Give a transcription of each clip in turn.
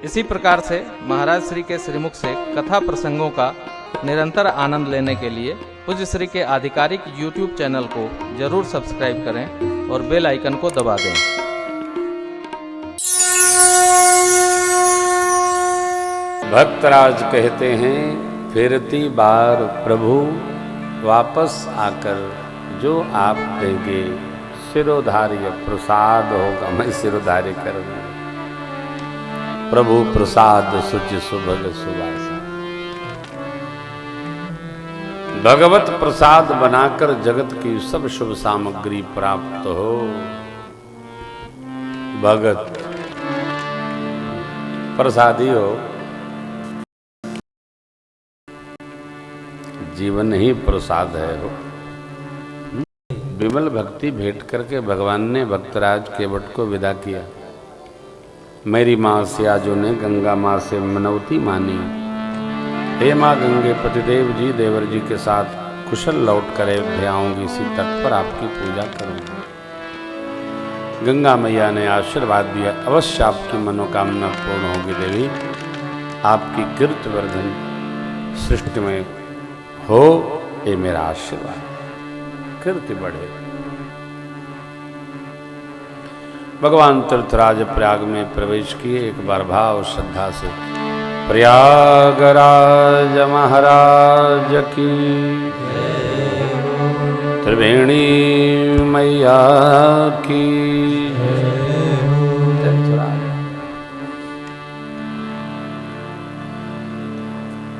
इसी प्रकार से महाराज श्री के श्रीमुख से कथा प्रसंगों का निरंतर आनंद लेने के लिए पूज्य श्री के आधिकारिक YouTube चैनल को जरूर सब्सक्राइब करें और बेल आइकन को दबा दें। भक्तराज कहते हैं, फिरती बार प्रभु वापस आकर जो आप देंगे सिरोधार्य प्रसाद होगा। मैं सिरोधार्य करूंगा। प्रभु प्रसाद सुचि सुभग सुवासा। भगवत प्रसाद बनाकर जगत की सब शुभ सामग्री प्राप्त हो। भगत प्रसादी हो, जीवन ही प्रसाद है हो। विमल भक्ति भेंट करके भगवान ने भक्तराज केवट को विदा किया। मेरी माँ सियाजो ने गंगा माँ से मनौती मानी, हे माँ गंगे पतिदेव जी देवर जी के साथ कुशल लौट कर अयोध्या आऊंगी, इसी तट पर आपकी पूजा करूंगी। गंगा मैया ने आशीर्वाद दिया, अवश्य आपकी मनोकामना पूर्ण होगी देवी। आपकी कीर्तिवर्धन सृष्टि में हो, ये मेरा आशीर्वाद, कीर्ति बढ़े। भगवान तीर्थराज प्रयाग में प्रवेश किए। एक बार भाव श्रद्धा से प्रयागराज महाराज की, त्रिवेणी मैया की।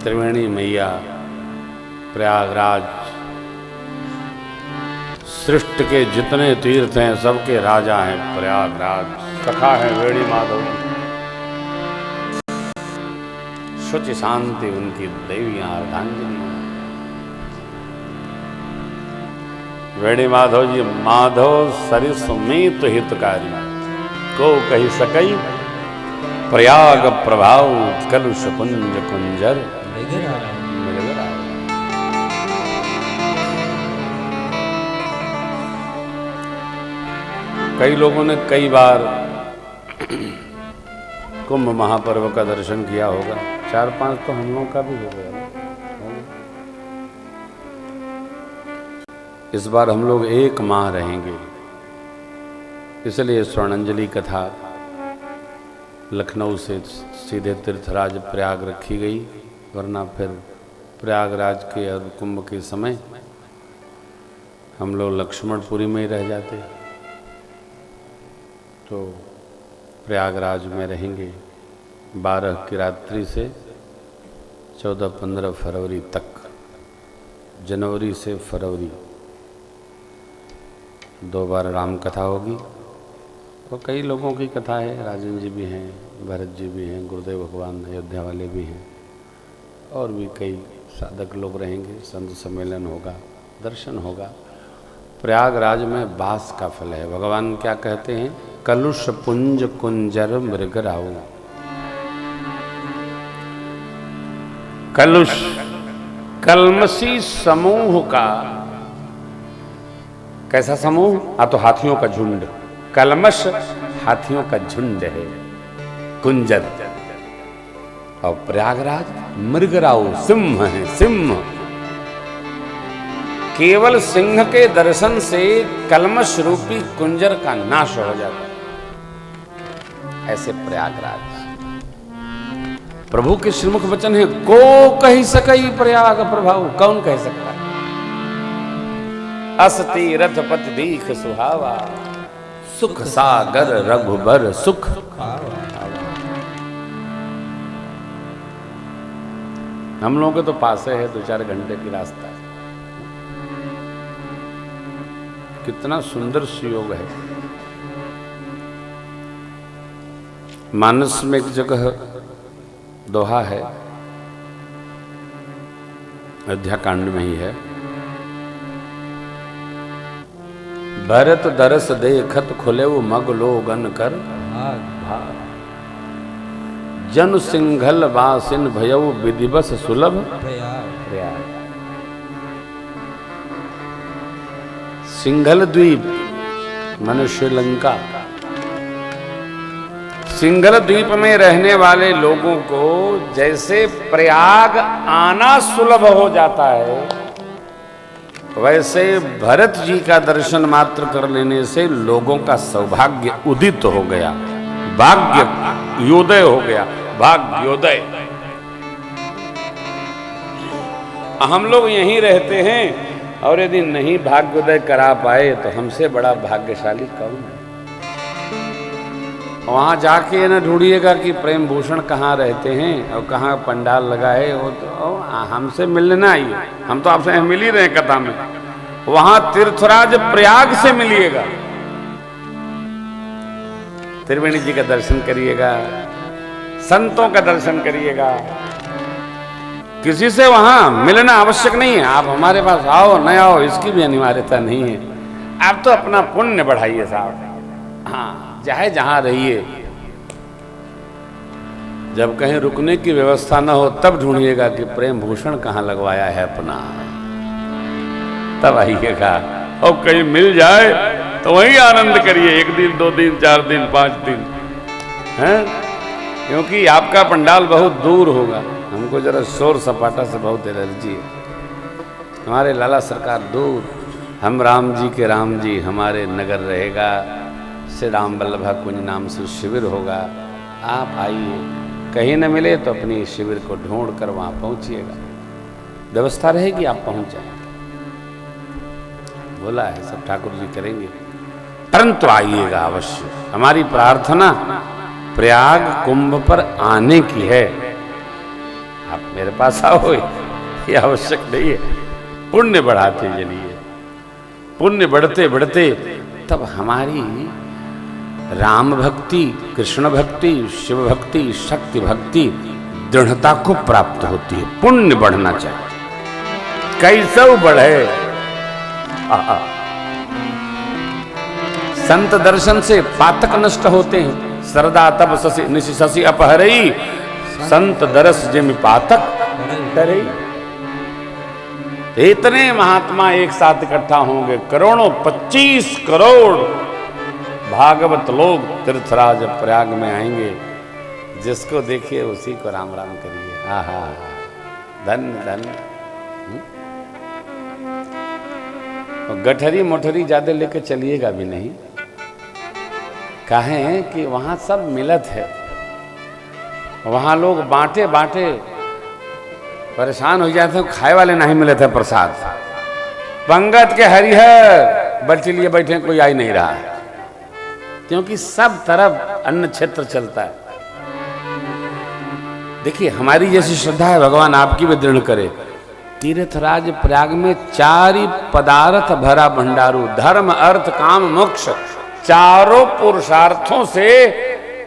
त्रिवेणी मैया प्रयागराज सृष्टि के जितने तीर्थ हैं सबके राजा हैं प्रयागराज। सखा है वेणी माधव, शुचि शांति उनकी देवियां अर्धांजलि। वेणी माधव जी, माधव सरिस में हितकारी, को कही सकई प्रयाग प्रभाव कलुष कुंज कुंजर। कई लोगों ने कई बार कुंभ महापर्व का दर्शन किया होगा। 4-5 तो हम लोगों का भी हो गया। इस बार हम लोग 1 माह रहेंगे, इसलिए स्वर्णांजलि कथा लखनऊ से सीधे तीर्थराज प्रयाग रखी गई, वरना फिर प्रयागराज के और कुंभ के समय हम लोग लक्ष्मणपुरी में ही रह जाते। तो प्रयागराज में रहेंगे 12 की रात्रि से 14-15 फरवरी तक। जनवरी से फरवरी 2 बार राम कथा होगी। तो कई लोगों की कथा है, राजन जी भी हैं, भरत जी भी हैं, गुरुदेव भगवान अयोध्या वाले भी हैं, और भी कई साधक लोग रहेंगे। संत सम्मेलन होगा, दर्शन होगा। प्रयागराज में बास का फल है। भगवान क्या कहते हैं, कलुष पुंज कुंजर मृगराऊ। कलुष कलमसी समूह का, कैसा समूह? तो हाथियों का झुंड। कलमश हाथियों का झुंड है। कुंजर और प्रयागराज मृगराऊ, सिंह है, सिंह। केवल सिंह के दर्शन से कलमश रूपी कुंजर का नाश हो जाता है। ऐसे प्रयागराज प्रभु के श्रीमुख वचन है, को कही सकई प्रयाग प्रभाव। कौन कह सकता है? असती रथपति दीख सुहावा, सुख सागर रघुबर सुख। हम लोगों के तो पास है, 2-4 घंटे की रास्ता है। कितना सुंदर सुयोग है। मानस में एक जगह दोहा है, अयोध्या कांड में ही है। भरत दरस देखत खुले वो मग लोगन कर भाग, जन सिंघल वासिन भयउ विधिवस सुलभ प्रयाग। सिंघल द्वीप माने श्रीलंका, सिंघल द्वीप में रहने वाले लोगों को जैसे प्रयाग आना सुलभ हो जाता है, वैसे भरत जी का दर्शन मात्र कर लेने से लोगों का सौभाग्य उदित हो गया, भाग्य योदय हो गया, भाग्योदय। हम लोग यहीं रहते हैं और यदि नहीं भाग्योदय करा पाए तो हमसे बड़ा भाग्यशाली कौन है? वहां जाके न ढूंढिएगा कि प्रेम भूषण कहाँ रहते हैं और कहाँ पंडाल लगा है, वो तो हमसे मिलने ना आइए, हम तो आपसे मिल ही रहे हैं कथा में। वहां तीर्थराज प्रयाग से मिलिएगा, त्रिवेणी जी का दर्शन करिएगा, संतों का दर्शन करिएगा। किसी से वहां मिलना आवश्यक नहीं है, आप हमारे पास आओ न आओ इसकी भी अनिवार्यता नहीं है। आप तो अपना पुण्य बढ़ाइए साहब, हाँ चाहे जहां रहिए। जब कहीं रुकने की व्यवस्था न हो तब ढूंढिएगा कि प्रेम भूषण कहाँ लगवाया है अपना, तब आइएगा। और कहीं मिल जाए तो वही आनंद करिए, 1 दिन 2 दिन 4 दिन 5 दिन, हैं? क्योंकि आपका पंडाल बहुत दूर होगा। हमको जरा शोर सपाटा से बहुत एलर्जी है। हमारे लाला सरकार दूर, हम राम जी के राम जी हमारे नगर रहेगा, श्री राम वल्लभा कुंज नाम से शिविर होगा। आप आइए, कहीं न मिले तो अपनी शिविर को ढूंढ कर वहाँ पहुँचिएगा, व्यवस्था रहेगी, आप पहुँच जाएंगे। बोला है सब ठाकुर जी करेंगे, परंतु आइएगा अवश्य। हमारी प्रार्थना प्रयाग कुंभ पर आने की है। आप मेरे पास आओ, ये आवश्यक नहीं है। पुण्य बढ़ाते चलिए, पुण्य बढ़ते बढ़ते तब हमारी राम भक्ति, कृष्ण भक्ति, शिव भक्ति, शक्ति भक्ति दृढ़ता को प्राप्त होती है। पुण्य बढ़ना चाहिए, कैसे बढ़े। संत दर्शन से पातक नष्ट होते हैं। सरदा तब शशि अपहरई, संत दरस जिम पातक डरई। इतने महात्मा एक साथ इकट्ठा होंगे, करोड़ों 25 करोड़ भागवत लोग तीर्थराज प्रयाग में आएंगे। जिसको देखिए उसी को राम राम करिए। आहा, धन धन। गठरी मोठरी ज्यादा लेके चलिएगा भी नहीं, काहे कि वहां सब मिलत है। वहां लोग बांटे बांटे परेशान हो जाते हैं, खाए वाले नहीं मिले थे प्रसाद। पंगत के हरिहर बल्टी लिए बैठे, कोई आ ही नहीं रहा है, क्योंकि सब तरफ अन्न क्षेत्र चलता है। देखिए हमारी जैसी श्रद्धा है, भगवान आपकी भी दृढ़ करे। तीर्थराज प्रयाग में 4 पदार्थ भरा भंडारू, धर्म अर्थ काम मोक्ष, चारों पुरुषार्थों से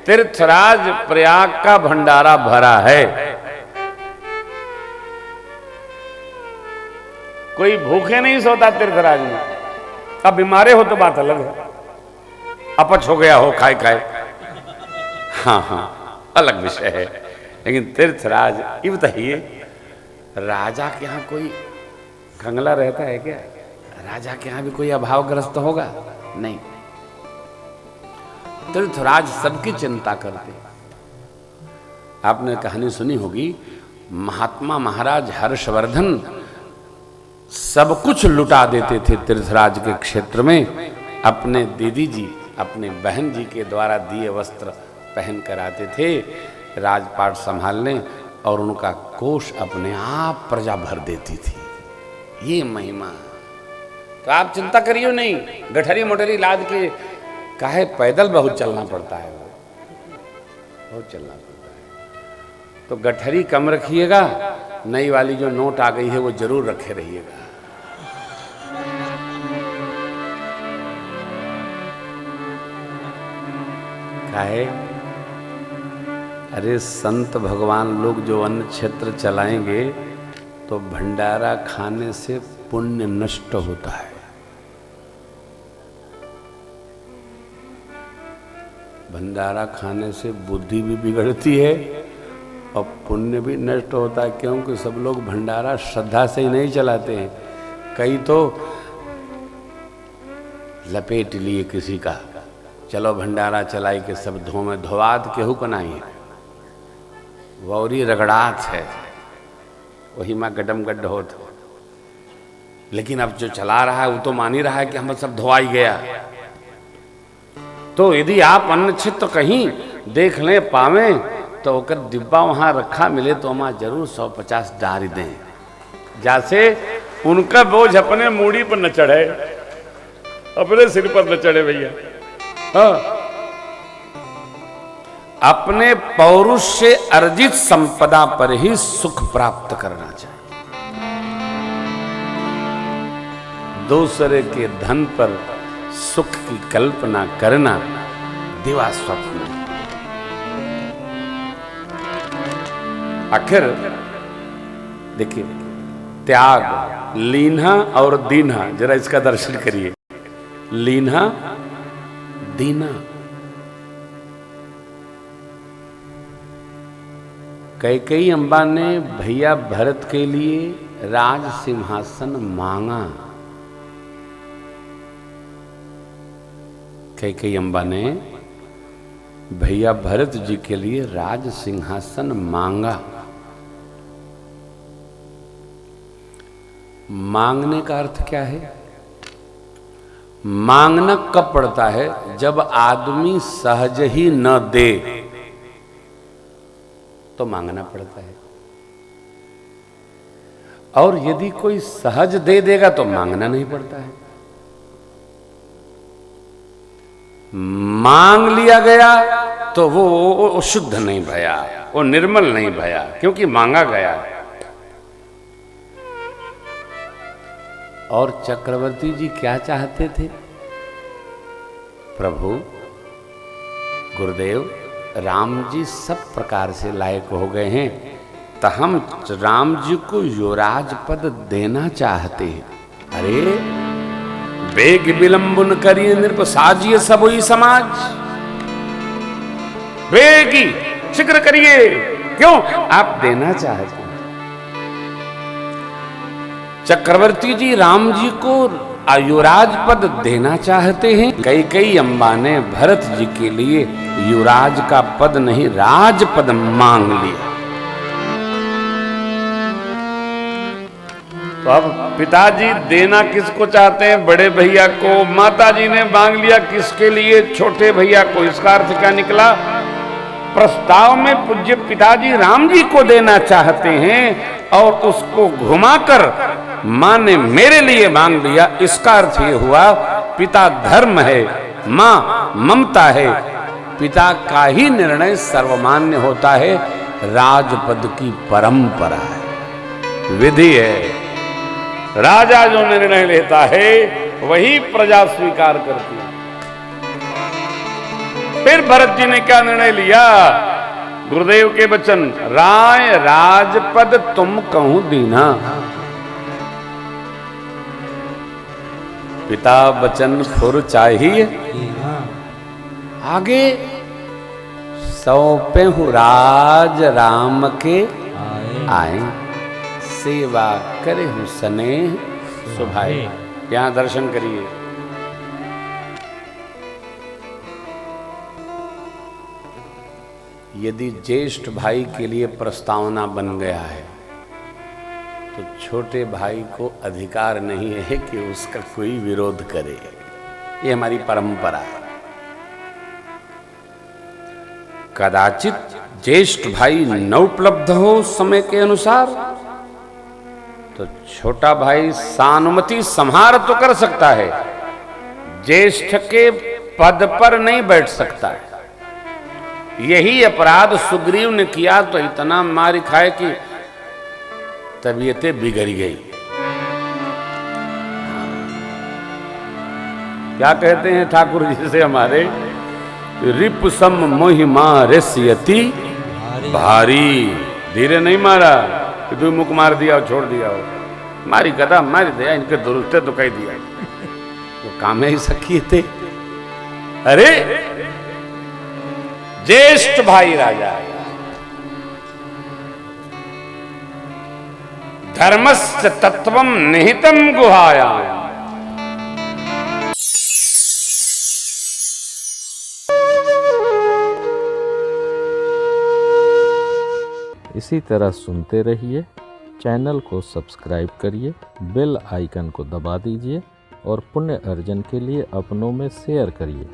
तीर्थराज प्रयाग का भंडारा भरा है। कोई भूखे नहीं सोता तीर्थराज में। अब बीमारे हो तो बात अलग है, अपच हो गया हो खाए खाए, हाँ हाँ अलग विषय है। लेकिन तीर्थराज ये बताइए, राजा के यहाँ कोई कंगला रहता है क्या? राजा के यहाँ भी कोई अभावग्रस्त होगा? नहीं। तीर्थराज सबकी चिंता करते। आपने कहानी सुनी होगी, महात्मा महाराज हर्षवर्धन सब कुछ लुटा देते थे तीर्थराज के क्षेत्र में। अपने दीदी जी, अपने बहन जी के द्वारा दिए वस्त्र पहन कर आते थे राजपाट संभालने, और उनका कोष अपने आप प्रजा भर देती थी। ये महिमा। तो आप चिंता करियो नहीं, गठरी मोटरी लाद के काहे, पैदल बहुत चलना पड़ता है, बहुत चलना पड़ता है। तो गठरी कम रखिएगा, नई वाली जो नोट आ गई है वो जरूर रखे रहिएगा। काहे? अरे संत भगवान लोग जो अन्न क्षेत्र चलाएंगे तो भंडारा खाने से पुण्य नष्ट होता है। भंडारा खाने से बुद्धि भी बिगड़ती है और पुण्य भी नष्ट होता है, क्योंकि सब लोग भंडारा श्रद्धा से ही नहीं चलाते हैं। कई तो लपेट लिए किसी का, चलो भंडारा चलाई के सब धोमे धोवात केहू कनाई वौरी रगड़ात है वही माँ गडम गड्ढ होत। लेकिन अब जो चला रहा है वो तो मान ही रहा है कि हम सब धोवाई गया। तो यदि आप अन्नछित तो कहीं देख लें पावे तो ओकर डिब्बा वहां रखा मिले तो हम जरूर 150 डाल दें, जैसे उनका बोझ अपने मूड़ी पर न चढ़े, अपने सिर पर न चढ़े भैया। हाँ, अपने पौरुष से अर्जित संपदा पर ही सुख प्राप्त करना चाहिए। दूसरे के धन पर सुख की कल्पना करना दिवा स्वप्न है। आखिर देखिए, त्याग, लीन्हा और दीन्हा, जरा इसका दर्शन करिए। लीन्हा दीना, कैकेयी अम्बा ने भैया भरत के लिए राज सिंहासन मांगा। कैकेयी अम्बा ने भैया भरत जी के लिए राज सिंहासन मांगा। मांगने का अर्थ क्या है? मांगना कब पड़ता है? जब आदमी सहज ही न दे तो मांगना पड़ता है, और यदि कोई सहज दे देगा तो मांगना नहीं पड़ता है। मांग लिया गया तो वो शुद्ध नहीं भया, वो निर्मल नहीं भया, क्योंकि मांगा गया। और चक्रवर्ती जी क्या चाहते थे? प्रभु गुरुदेव राम जी सब प्रकार से लायक हो गए हैं, तो हम राम जी को युवराज पद देना चाहते हैं। अरे बेग विलंबन करिए नृप साजिए सब ही समाज, बेगी शीघ्र करिए, क्यों आप देना चाहते हैं। चक्रवर्ती जी राम जी को युवराज पद देना चाहते हैं। कैकेयी अम्बा ने भरत जी के लिए युवराज का पद नहीं, राज पद मांग लिया। तो अब पिताजी देना किसको चाहते हैं? बड़े भैया को। माताजी ने मांग लिया किसके लिए? छोटे भैया को। इसका अर्थ क्या निकला? प्रस्ताव में पूज्य पिताजी राम जी को देना चाहते हैं और उसको घुमाकर मां ने मेरे लिए मांग लिया। इसका अर्थ ये हुआ पिता धर्म है, मां ममता है। पिता का ही निर्णय सर्वमान्य होता है, राजपद की परंपरा है, विधि है। राजा जो निर्णय लेता है वही प्रजा स्वीकार करती है। फिर भरत जी ने क्या निर्णय लिया? गुरुदेव के वचन, राय राजपद तुम कहूं दीना। पिता वचन फुर चाहिए, आगे सौंपे हूं राज राम के आए, सेवा करे हूं स्नेह सुभाए। यहां दर्शन करिए। यदि ज्येष्ठ भाई के लिए प्रस्तावना बन गया है तो छोटे भाई को अधिकार नहीं है कि उसका कोई विरोध करे। ये हमारी परंपरा है। कदाचित ज्येष्ठ भाई न उपलब्ध हो समय के अनुसार तो छोटा भाई सानुमति संहार तो कर सकता है, ज्येष्ठ के पद पर नहीं बैठ सकता है। यही अपराध सुग्रीव ने किया तो इतना मार खाए कि तबीयतें बिगड़ गई। क्या कहते हैं ठाकुर जी से हमारे, रिप सम मोहिमा रेस्यति भारी। धीरे नहीं मारा कि तू मुख मार दिया और छोड़ दिया हो, मारी गदा मारी दिया, इनके दुरुस्ते तो कह दिया। वो काम ही सखी थे। अरे ज्येष्ठ भाई राजा, धर्मस्य तत्वम निहितम गुहायाम। इसी तरह सुनते रहिए। चैनल को सब्सक्राइब करिए, बेल आइकन को दबा दीजिए और पुण्य अर्जन के लिए अपनों में शेयर करिए।